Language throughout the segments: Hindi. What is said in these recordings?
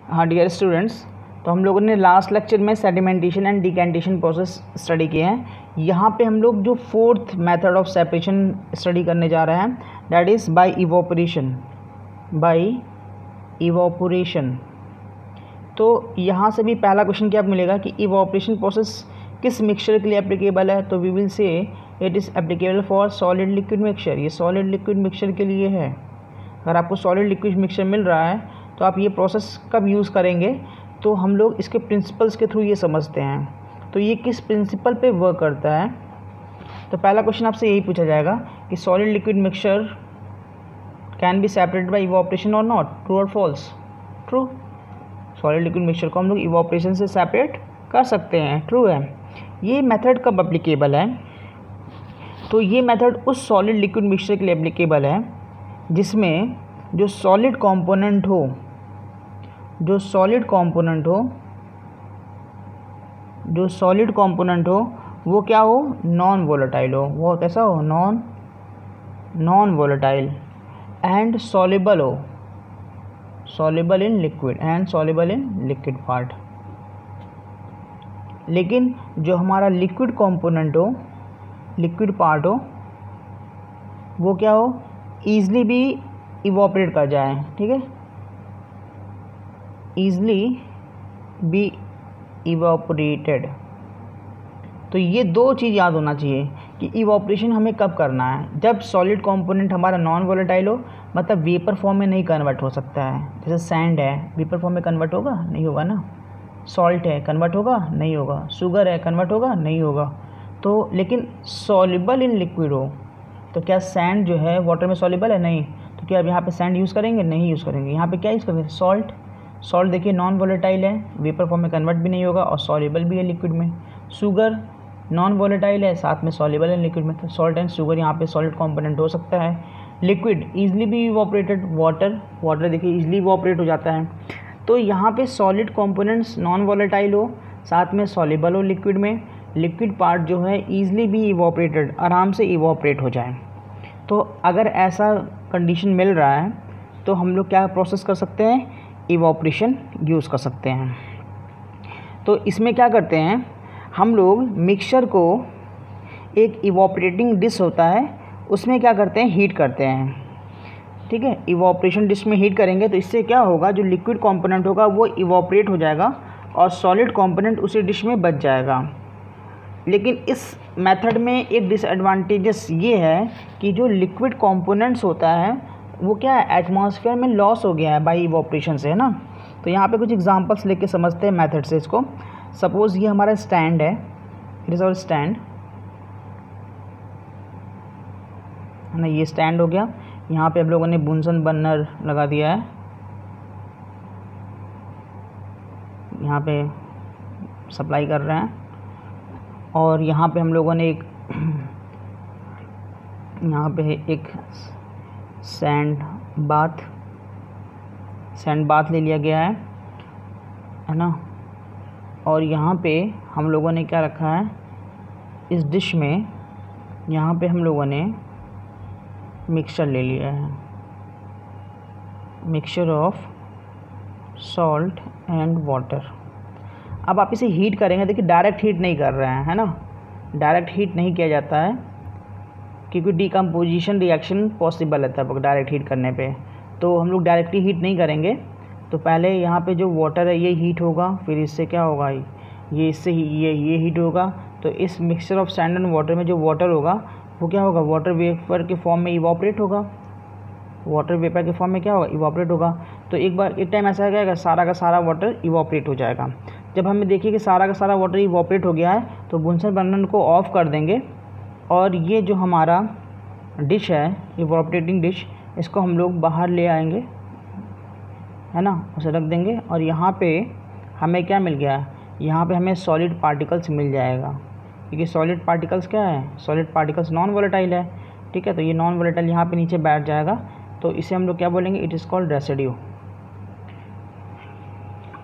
हाँ डियर स्टूडेंट्स, तो हम लोगों ने लास्ट लेक्चर में sedimentation and decantation process study किए हैं। यहाँ पे हम लोग जो fourth method of separation study करने जा रहे हैं, दैट इज़ बाय इवोपोरेशन। तो यहाँ से भी पहला क्वेश्चन क्या मिलेगा कि इवोपोरेशन प्रोसेस किस मिक्सचर के लिए एप्लीकेबल है। तो we will say it is applicable for solid liquid mixture. ये सॉलिड लिक्विड मिक्सचर के लिए है। अगर आपको सॉलिड लिक्विड मिक्सचर मिल रहा है तो आप ये प्रोसेस कब यूज़ करेंगे, तो हम लोग इसके प्रिंसिपल्स के थ्रू ये समझते हैं। तो ये किस प्रिंसिपल पे वर्क करता है। तो पहला क्वेश्चन आपसे यही पूछा जाएगा कि solid liquid mixture can be separated by evaporation और नॉट, ट्रू और false. True, solid liquid mixture को हम लोग इवोपोरेशन से सेपरेट कर सकते हैं, ट्रू है। ये मेथड कब एप्लीकेबल है, तो ये मेथड उस सॉलिड लिक्विड मिक्सचर के लिए एप्लीकेबल है जिसमें जो सॉलिड कंपोनेंट हो वो क्या हो, नॉन वोलेटाइल हो। वो कैसा हो, नॉन वोलेटाइल एंड सॉल्युबल हो, सॉल्युबल इन लिक्विड पार्ट। लेकिन जो हमारा लिक्विड कंपोनेंट हो, लिक्विड पार्ट हो, वो क्या हो, ईजली भी इवोपरेट कर जाए। ठीक है, ईजली बी इवोपरेटेड। तो ये दो चीज़ याद होना चाहिए कि इवोपरेशन हमें कब करना है, जब सॉलिड कंपोनेंट हमारा नॉन वोलेटाइल हो, मतलब वेपर फॉर्म में नहीं कन्वर्ट हो सकता है। जैसे सैंड है, वेपर फॉर्म में कन्वर्ट होगा, नहीं होगा ना। सॉल्ट है, कन्वर्ट होगा, नहीं होगा। शुगर है, कन्वर्ट होगा, नहीं होगा। तो लेकिन सॉल्युबल इन लिक्विड हो, तो क्या सैंड जो है वाटर में सॉल्युबल है, नहीं। तो क्या अब यहाँ पे सैंड यूज़ करेंगे, नहीं यूज़ करेंगे। यहाँ पे क्या यूज़ करेंगे, सॉल्ट देखिए नॉन वोलेटाइल है, वेपर फॉर्म में कन्वर्ट भी नहीं होगा और सॉल्युबल भी है लिक्विड में। शुगर नॉन वोलेटाइल है, साथ में सॉल्युबल है लिक्विड में। तो सॉल्ट एंड शुगर यहाँ पे सॉलिड कंपोनेंट हो सकता है। लिक्विड ईजिली भी इवोपरेटेड, वाटर देखिए ईजिली इवोपरेट हो जाता है। तो यहाँ पे सॉलिड कंपोनेंट्स नॉन वोलेटाइल हो, साथ में सॉल्युबल हो लिक्विड में, लिक्विड पार्ट जो है ईजिली भी इवोपरेटेड, आराम से इवोपरेट हो जाए। तो अगर ऐसा कंडीशन मिल रहा है तो हम लोग क्या प्रोसेस कर सकते हैं, इवोपरेशन यूज़ कर सकते हैं। तो इसमें क्या करते हैं हम लोग, मिक्सचर को एक इवोपरेटिंग डिश होता है, उसमें क्या करते हैं, हीट करते हैं। ठीक है, इवोपरेशन डिश में हीट करेंगे तो इससे क्या होगा, जो लिक्विड कंपोनेंट होगा वो इवोपरेट हो जाएगा और सॉलिड कंपोनेंट उसी डिश में बच जाएगा। लेकिन इस मेथड में एक डिसएडवांटेजेस ये है कि जो लिक्विड कंपोनेंट्स होता है वो क्या है, एटमॉस्फेयर में लॉस हो गया है बाय इवोपरेशन से, है ना। तो यहाँ पे कुछ एग्जांपल्स लेके समझते हैं मेथड से इसको। सपोज़ ये हमारा स्टैंड है, इट इज़ आवर स्टैंड, है ना। ये स्टैंड हो गया। यहाँ पे हम लोगों ने बुनसन बर्नर लगा दिया है, यहाँ पे सप्लाई कर रहे हैं। और यहाँ पे हम लोगों ने यहाँ पे एक सैंड बाथ ले लिया गया है ना। और यहाँ पे हम लोगों ने क्या रखा है, इस डिश में यहाँ पे हम लोगों ने मिक्सचर ले लिया है, mixture of salt and water. अब आप इसे हीट करेंगे, देखिए डायरेक्ट हीट नहीं कर रहे हैं, है ना। डायरेक्ट हीट नहीं किया जाता है क्योंकि डिकम्पोजिशन रिएक्शन पॉसिबल है तब डायरेक्ट हीट करने पे। तो हम लोग डायरेक्टली हीट नहीं करेंगे। तो पहले यहाँ पे जो वाटर है ये हीट होगा, फिर इससे क्या होगा, ये इससे ये हीट होगा। तो इस mixture of sand and water में जो वाटर होगा वो क्या होगा, वाटर वेपर के फॉर्म में इवोपरेट होगा। वाटर वेपर के फॉर्म में क्या होगा, इवोपरेट होगा। तो एक टाइम ऐसा क्या है, सारा का सारा वाटर इवोपरेट हो जाएगा। जब हमें देखिए कि सारा का सारा वाटर इवोपरेट हो गया है तो बुनसन बर्नर को ऑफ कर देंगे और ये जो हमारा डिश है, इवोपरेटिंग डिश, इसको हम लोग बाहर ले आएंगे, है ना, उसे रख देंगे। और यहाँ पे हमें क्या मिल गया, यहाँ पे हमें सॉलिड पार्टिकल्स मिल जाएगा, क्योंकि सॉलिड पार्टिकल्स क्या है, सॉलिड पार्टिकल्स नॉन वोलेटाइल है। ठीक है, तो ये नॉन वोलेटाइल यहाँ पे नीचे बैठ जाएगा। तो इसे हम लोग क्या बोलेंगे, इट इज़ कॉल्ड रेसिड्यू।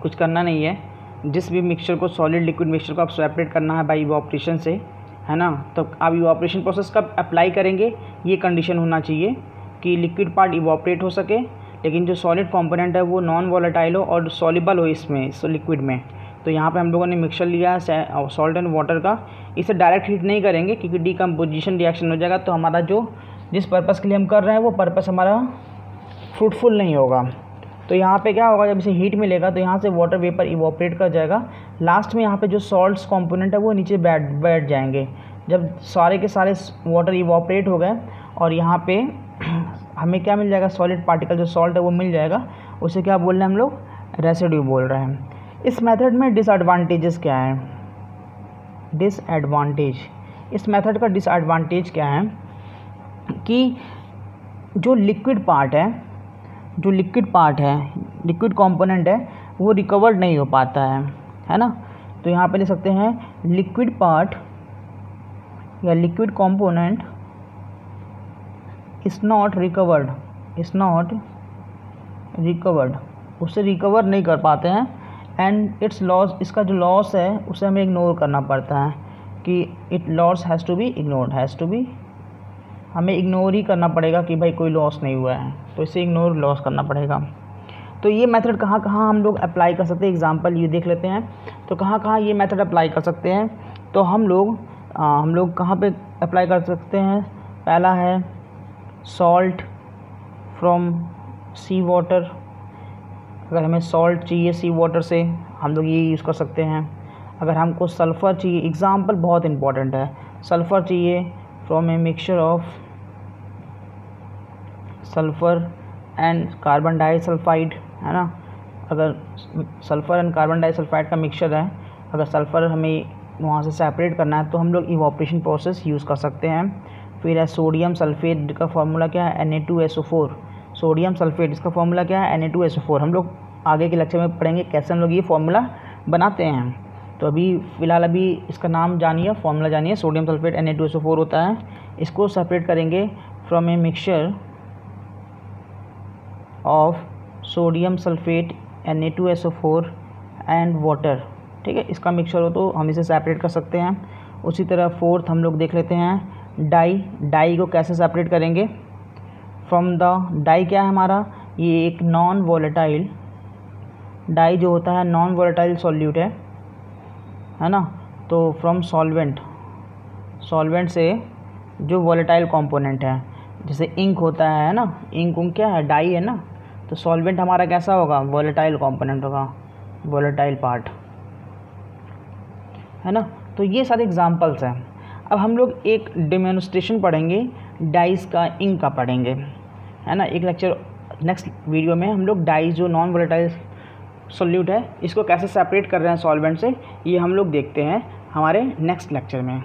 कुछ करना नहीं है, जिस भी मिक्सचर को, सॉलिड लिक्विड मिक्सचर को आप सेपरेट करना है बाय इवोपरेशन से, है ना। तो आप इवोपरेशन प्रोसेस कब अप्लाई करेंगे, ये कंडीशन होना चाहिए कि लिक्विड पार्ट इवोपरेट हो सके, लेकिन जो सॉलिड कंपोनेंट है वो नॉन वॉलेटाइल हो और सॉल्युबल हो इसमें, इस लिक्विड में। तो यहाँ पे हम लोगों ने मिक्सचर लिया है सॉल्ट एंड वाटर का। इसे डायरेक्ट हीट नहीं करेंगे क्योंकि डिकम्पोजिशन रिएक्शन हो जाएगा, तो हमारा जो जिस पर्पज़ के लिए हम कर रहे हैं वो पर्पज़ हमारा फ्रूटफुल नहीं होगा। तो यहाँ पे क्या होगा, जब इसे हीट मिलेगा तो यहाँ से वाटर वेपर इवोपरेट कर जाएगा। लास्ट में यहाँ पे जो सॉल्ट्स कंपोनेंट है वो नीचे बैठ जाएंगे। जब सारे के सारे वाटर इवोपरेट हो गए और यहाँ पे हमें क्या मिल जाएगा, सॉलिड पार्टिकल जो सॉल्ट है वो मिल जाएगा। उसे क्या बोल रहे हैं हम लोग, रेसिड्यू बोल रहे हैं। इस मेथड में डिसएडवांटेजेस क्या है, डिसएडवांटेज, इस मेथड का डिसएडवांटेज क्या है कि जो लिक्विड पार्ट है, लिक्विड कंपोनेंट है, वो रिकवर्ड नहीं हो पाता है ना। तो यहाँ पे लिख सकते हैं लिक्विड पार्ट या liquid component is not recovered, उससे रिकवर नहीं कर पाते हैं। एंड इट्स लॉस, इसका जो लॉस है उसे हमें इग्नोर करना पड़ता है कि it loss has to be ignored, हमें इग्नोर ही करना पड़ेगा कि भाई कोई लॉस नहीं हुआ है, तो इसे इग्नोर लॉस करना पड़ेगा। तो ये मेथड कहाँ कहाँ हम लोग अप्लाई कर सकते हैं, एग्जांपल ये देख लेते हैं। तो कहाँ कहाँ ये मेथड अप्लाई कर सकते हैं, तो हम लोग कहाँ पे अप्लाई कर सकते हैं। पहला है सॉल्ट फ्रॉम सी वाटर, अगर हमें सॉल्ट चाहिए सी वाटर से हम लोग ये यूज़ कर सकते हैं। अगर हमको सल्फ़र चाहिए, एग्जांपल बहुत इंपॉर्टेंट है, सल्फ़र चाहिए from a mixture of sulphur and carbon disulphide, है ना। अगर सल्फ़र एंड कार्बन डाइसल्फाइड का मिक्सचर है, अगर सल्फ़र हमें वहाँ से सेपरेट करना है तो हम लोग इवोपरेशन प्रोसेस यूज़ कर सकते हैं। फिर है सोडियम सल्फेट का फार्मूला क्या है, Na2SO4, सोडियम सल्फेट, इसका फार्मूला क्या है, Na2SO4। हम लोग आगे के लेक्चर में पढ़ेंगे कैसे हम लोग ये फार्मूला बनाते हैं। तो अभी फ़िलहाल इसका नाम जानिए, फार्मूला जानिए। सोडियम सल्फेट Na2SO4 होता है। इसको सेपरेट करेंगे from a mixture of sodium sulphate Na2SO4 and water, ठीक है। इसका मिक्सचर हो तो हम इसे सेपरेट कर सकते हैं। उसी तरह फोर्थ हम लोग देख लेते हैं डाई को कैसे सेपरेट करेंगे फ्रॉम द डाई। क्या है हमारा, ये एक नॉन वॉलेटाइल डाई जो होता है, नॉन वॉलेटाइल सॉल्यूट है ना। तो फ्रॉम सॉल्वेंट से जो वॉलेटाइल कंपोनेंट है, जैसे इंक होता है ना, इंक क्या है, डाई है ना। तो सॉल्वेंट हमारा कैसा होगा, वॉलेटाइल कंपोनेंट होगा, वॉलेटाइल पार्ट, है ना। तो ये सारे एग्जांपल्स हैं। अब हम लोग एक डेमोन्स्ट्रेशन पढ़ेंगे, डाइस का, इंक का पढ़ेंगे, है ना। एक लेक्चर नेक्स्ट वीडियो में हम लोग डाइस जो नॉन वॉलेटाइल सॉल्यूट है इसको कैसे सेपरेट कर रहे हैं सॉल्वेंट से, ये हम लोग देखते हैं हमारे नेक्स्ट लेक्चर में।